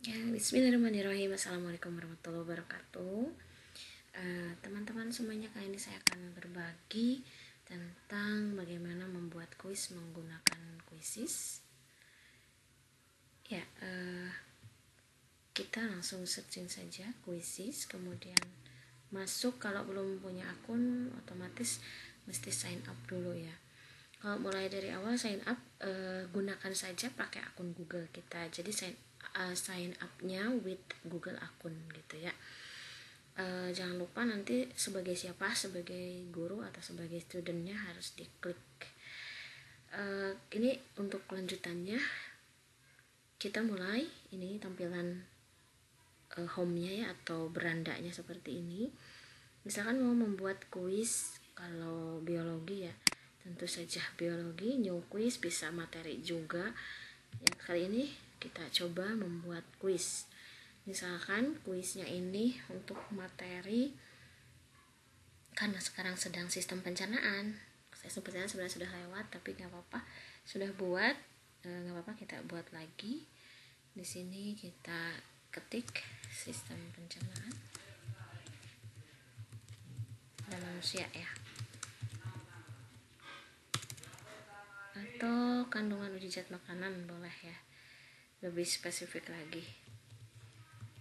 Ya, bismillahirrahmanirrahim. Assalamualaikum warahmatullahi wabarakatuh. Teman-teman semuanya, kali ini saya akan berbagi tentang bagaimana membuat kuis menggunakan Quizizz. Ya, kita langsung searching saja Quizizz, kemudian masuk. Kalau belum punya akun, otomatis mesti sign up dulu ya. Kalau mulai dari awal sign up, gunakan saja pakai akun Google kita. Jadi sign up-nya with Google akun gitu ya. Jangan lupa nanti sebagai siapa, sebagai guru atau sebagai studentnya harus diklik. Ini untuk kelanjutannya, kita mulai. Ini tampilan home-nya ya, atau berandanya seperti ini. Misalkan mau membuat kuis, kalau biologi ya, tentu saja biologi, new quiz, bisa materi juga ya. Kali ini kita coba membuat kuis. Misalkan kuisnya ini untuk materi, karena sekarang sedang sistem pencernaan. Sistem pencernaan sebenarnya sudah lewat, tapi nggak apa-apa, sudah buat, nggak apa-apa, kita buat lagi. Di sini kita ketik sistem pencernaan dan manusia ya, atau kandungan uji zat makanan boleh ya, lebih spesifik lagi,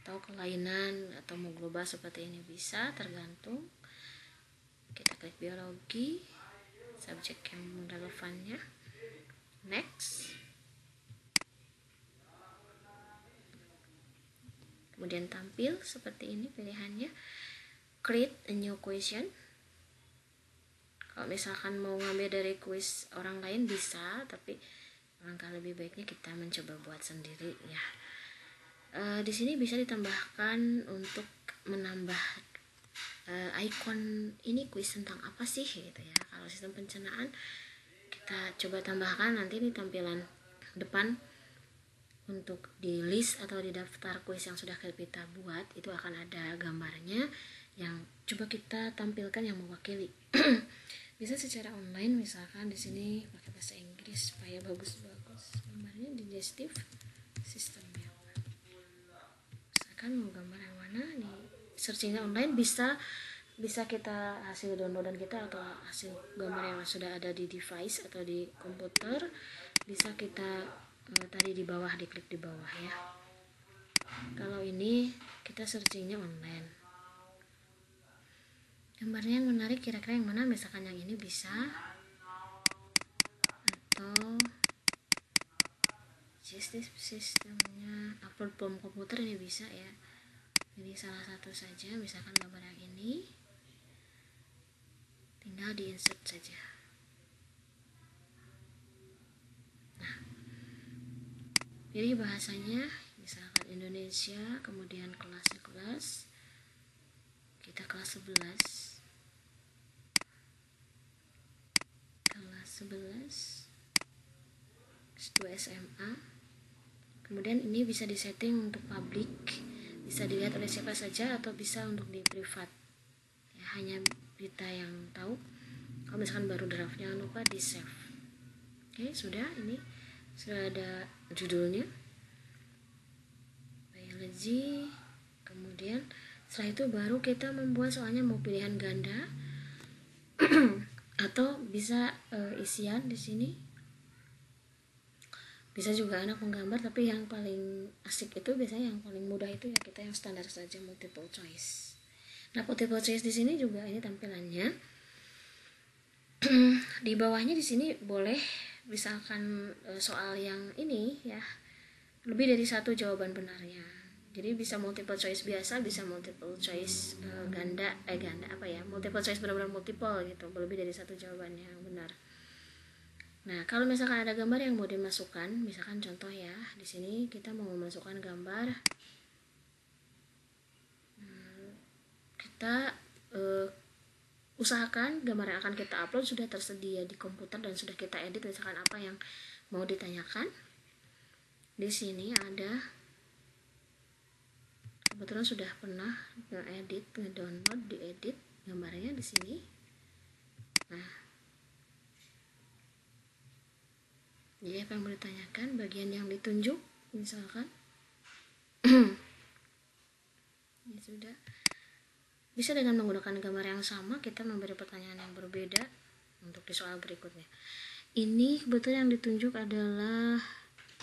atau kelainan atau mau global seperti ini bisa, tergantung. Kita klik biologi, subjek yang relevannya, next, kemudian tampil seperti ini pilihannya, create a new question. Kalau misalkan mau ngambil dari kuis orang lain bisa, tapi langkah lebih baiknya kita mencoba buat sendiri ya. Di sini bisa ditambahkan untuk menambah icon ini kuis tentang apa sih gitu ya. Kalau sistem pencernaan kita coba tambahkan, nanti ini tampilan depan untuk di list atau di daftar kuis yang sudah kita buat, itu akan ada gambarnya yang coba kita tampilkan yang mewakili. Bisa secara online, misalkan di sini pakai bahasa Inggris supaya bagus-bagus gambarnya, digestive sistemnya. Misalkan mau gambar yang mana, di searchingnya online, bisa kita hasil downloadan kita atau hasil gambar yang sudah ada di device atau di komputer, bisa kita tadi di bawah, diklik di bawah ya. Kalau ini kita searchingnya online, gambarnya yang menarik kira-kira yang mana, misalkan yang ini bisa, atau sistemnya upload from komputer, ini bisa ya. Jadi salah satu saja, misalkan gambar yang ini, tinggal di insert saja. Nah, pilih bahasanya, misalkan Indonesia, kemudian kelasnya kita kelas 11 2 SMA. Kemudian ini bisa disetting untuk public, bisa dilihat oleh siapa saja, atau bisa untuk di privat ya, hanya kita yang tahu. Kalau misalkan baru draft, jangan lupa di save. Oke, sudah, ini sudah ada judulnya biology. Kemudian setelah itu baru kita membuat soalnya, mau pilihan ganda atau bisa isian di sini. Bisa juga anak menggambar, tapi yang paling asik itu biasanya yang paling mudah itu ya, kita yang standar saja, multiple choice. Nah, multiple choice di sini juga ini tampilannya. Di bawahnya di sini boleh misalkan soal yang ini ya, lebih dari satu jawaban benarnya. Jadi bisa multiple choice biasa, bisa multiple choice ganda apa ya, multiple choice benar-benar multiple gitu, lebih dari satu jawabannya yang benar. Nah, kalau misalkan ada gambar yang mau dimasukkan, misalkan contoh ya, di sini kita mau memasukkan gambar, kita usahakan gambar yang akan kita upload sudah tersedia di komputer dan sudah kita edit, misalkan apa yang mau ditanyakan. Di sini ada, kebetulan sudah pernah ngedit, ngedownload, diedit gambarnya di sini. Nah, jadi apa yang mau ditanyakan, bagian yang ditunjuk misalkan sudah. Bisa dengan menggunakan gambar yang sama kita memberi pertanyaan yang berbeda untuk di soal berikutnya. Ini kebetulan yang ditunjuk adalah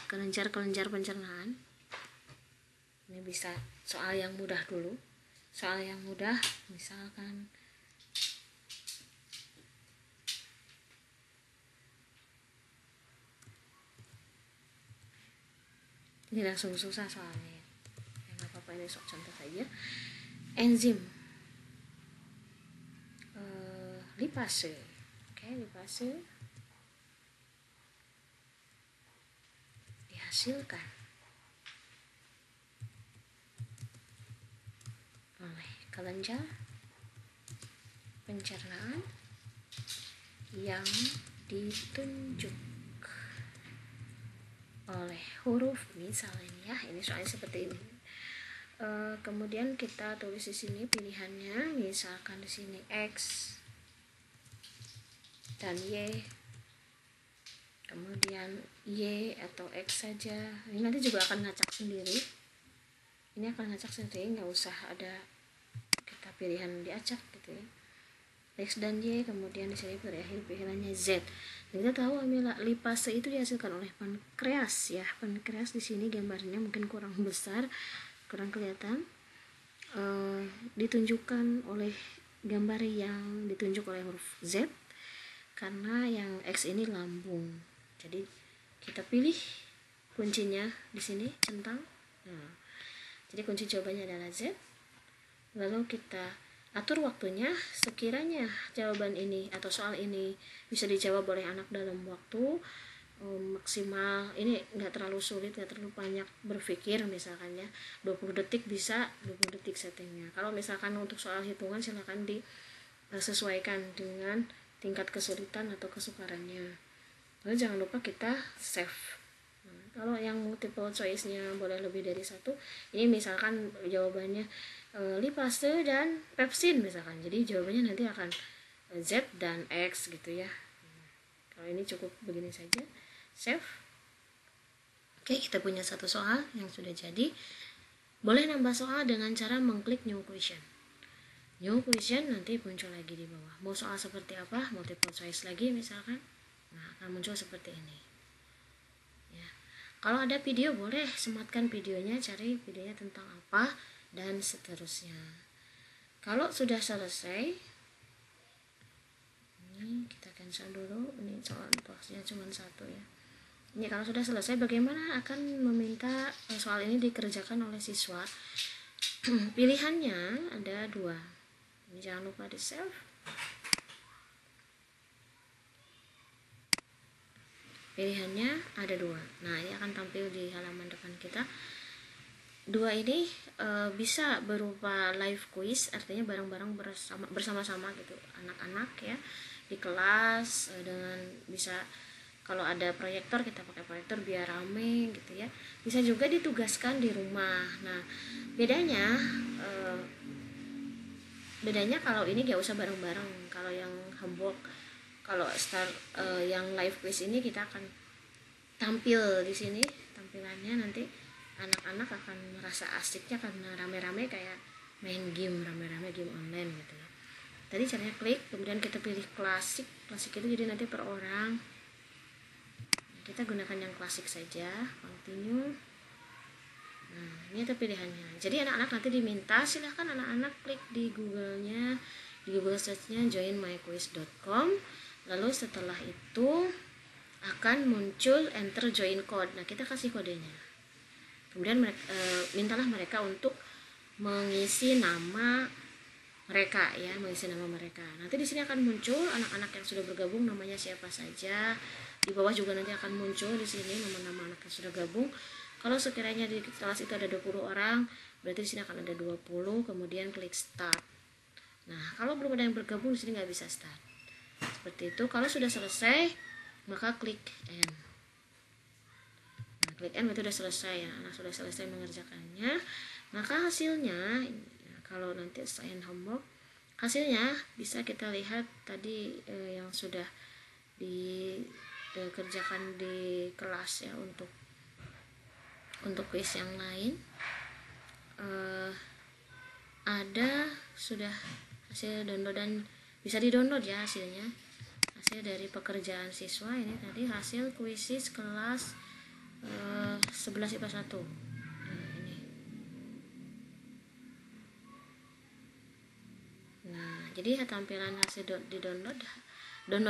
kelenjar-kelenjar pencernaan. Ini bisa soal yang mudah dulu. Soal yang mudah misalkan ini langsung susah soalnya. Nggak apa-apa, ini contoh saja. Enzim lipase. Oke, lipase dihasilkan oleh kelenjar pencernaan yang ditunjuk oleh huruf, misalnya ya, ini soalnya seperti ini. Kemudian kita tulis di sini pilihannya, misalkan di sini X dan Y, kemudian Y atau X saja. Ini nanti juga akan ngacak sendiri. Ini akan ngacak sendiri, nggak usah ada kita pilihan diacak gitu ya. X dan Y, kemudian di sini berakhir pilihannya Z. Dan kita tahu amila lipase itu dihasilkan oleh pankreas ya. Pankreas di sini gambarnya mungkin kurang besar, kurang kelihatan. Ditunjukkan oleh gambar yang ditunjuk oleh huruf Z karena yang X ini lambung. Jadi kita pilih kuncinya di sini centang. Nah, jadi kunci jawabannya adalah Z. Lalu kita atur waktunya, sekiranya jawaban ini atau soal ini bisa dijawab oleh anak dalam waktu maksimal, ini nggak terlalu sulit, nggak terlalu banyak berpikir, misalkan ya 20 detik bisa 20 detik settingnya. Kalau misalkan untuk soal hitungan silakan disesuaikan dengan tingkat kesulitan atau kesukarannya. Lalu jangan lupa kita save. Nah, kalau yang multiple choice-nya boleh lebih dari satu, ini misalkan jawabannya lipase dan pepsin misalkan, jadi jawabannya nanti akan Z dan X gitu ya. Kalau ini cukup begini saja, save. Oke, kita punya satu soal yang sudah jadi. Boleh nambah soal dengan cara mengklik new question. New question nanti muncul lagi di bawah. Mau soal seperti apa, multiple choice lagi misalkan, nah akan muncul seperti ini ya. Kalau ada video boleh sematkan videonya, cari videonya tentang apa dan seterusnya. Kalau sudah selesai, ini kita cancel dulu, ini soal instruksinya cuma satu ya. Ini kalau sudah selesai, bagaimana akan meminta soal ini dikerjakan oleh siswa. Pilihannya ada dua, ini jangan lupa di save. Pilihannya ada dua, nah ini akan tampil di halaman depan kita. Dua ini bisa berupa live quiz, artinya bareng-bareng bersama-sama gitu, anak-anak ya di kelas, dengan bisa kalau ada proyektor kita pakai proyektor biar rame gitu ya. Bisa juga ditugaskan di rumah. Nah bedanya kalau ini gak usah bareng-bareng. Kalau yang Hamburg, kalau yang live quiz ini kita akan tampil di sini tampilannya, nanti anak-anak akan merasa asiknya karena rame-rame kayak main game, rame-rame game online gitu ya. Tadi caranya klik, kemudian kita pilih klasik itu jadi nanti per orang. Kita gunakan yang klasik saja, continue. Nah ini ada pilihannya. Jadi anak-anak nanti diminta, silahkan anak-anak klik di Google-nya, di Google Search-nya joinmyquiz.com. Lalu setelah itu akan muncul enter join code. Nah kita kasih kodenya. Kemudian mintalah mereka untuk mengisi nama mereka ya, mengisi nama mereka. Nanti di sini akan muncul anak-anak yang sudah bergabung namanya siapa saja. Di bawah juga nanti akan muncul di sini nama-nama anak yang sudah gabung. Kalau sekiranya di kelas itu ada 20 orang, berarti di sini akan ada 20, kemudian klik start. Nah, kalau belum ada yang bergabung di sini nggak bisa start. Seperti itu. Kalau sudah selesai, maka klik end. Klik N itu sudah selesai ya, anak sudah selesai mengerjakannya. Maka hasilnya kalau nanti assign homework, hasilnya bisa kita lihat tadi yang sudah dikerjakan di kelas ya, untuk quiz yang lain. ada sudah hasil download dan bisa di-download ya hasilnya. Hasil dari pekerjaan siswa ini tadi hasil kuisis kelas 11 IPA 1. Ini. Nah, jadi tampilan hasil di download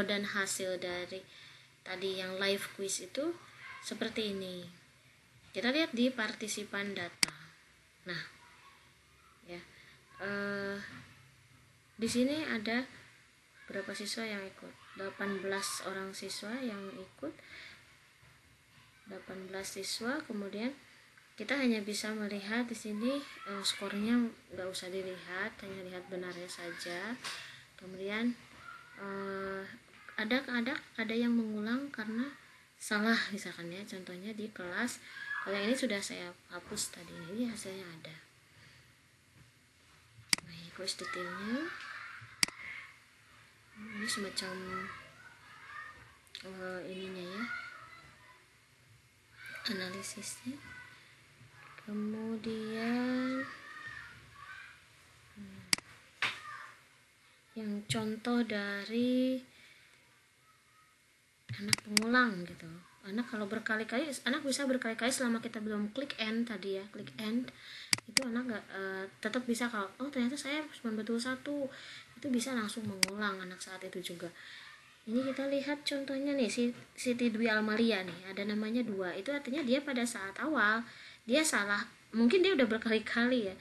dan hasil dari tadi yang live quiz itu seperti ini. Kita lihat di partisipan data. Nah, ya, di sini ada berapa siswa yang ikut? 18 orang siswa yang ikut. 18 siswa, kemudian kita hanya bisa melihat di sini skornya nggak usah dilihat, hanya lihat benarnya saja. Kemudian ada yang mengulang karena salah misalkan ya, contohnya di kelas. Kalau yang ini sudah saya hapus tadi, ini hasilnya ada. Nah, quiz detailnya ini semacam ininya ya, analisisnya. Kemudian yang contoh dari anak pengulang gitu. Anak kalau berkali-kali, anak bisa berkali-kali selama kita belum klik end tadi ya, klik end itu anak tetap bisa. Kalau ternyata saya cuma betul satu, itu bisa langsung mengulang anak saat itu juga. Ini kita lihat contohnya nih, Siti Dwi Almalia nih, ada namanya 2, itu artinya dia pada saat awal dia salah, mungkin dia udah berkali-kali ya,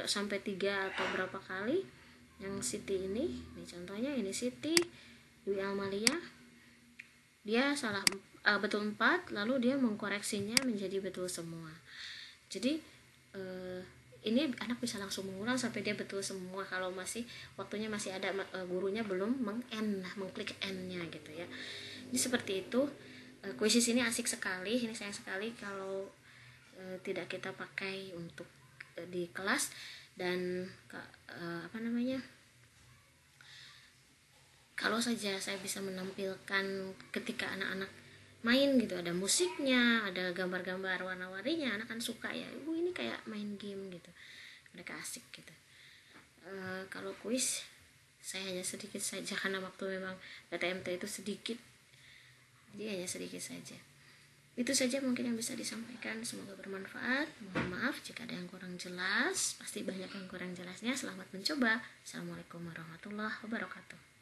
sampai 3 atau berapa kali. Yang Siti ini contohnya, ini Siti Dwi Almalia, dia salah betul 4, lalu dia mengkoreksinya menjadi betul semua. Jadi ini anak bisa langsung mengulang sampai dia betul semua kalau masih waktunya masih ada, gurunya belum mengklik end-nya gitu ya. Ini seperti itu. Kuisis ini asik sekali, ini sayang sekali kalau tidak kita pakai untuk di kelas. Dan kalau saja saya bisa menampilkan ketika anak-anak main gitu, ada musiknya, ada gambar-gambar warna-warninya, anak kan suka ya, ibu ini kayak main game gitu, mereka asik gitu. Kalau kuis saya hanya sedikit saja karena waktu memang DTMT itu sedikit, jadi hanya sedikit saja. Itu saja mungkin yang bisa disampaikan, semoga bermanfaat. Mohon maaf jika ada yang kurang jelas, pasti banyak yang kurang jelasnya. Selamat mencoba. Assalamualaikum warahmatullahi wabarakatuh.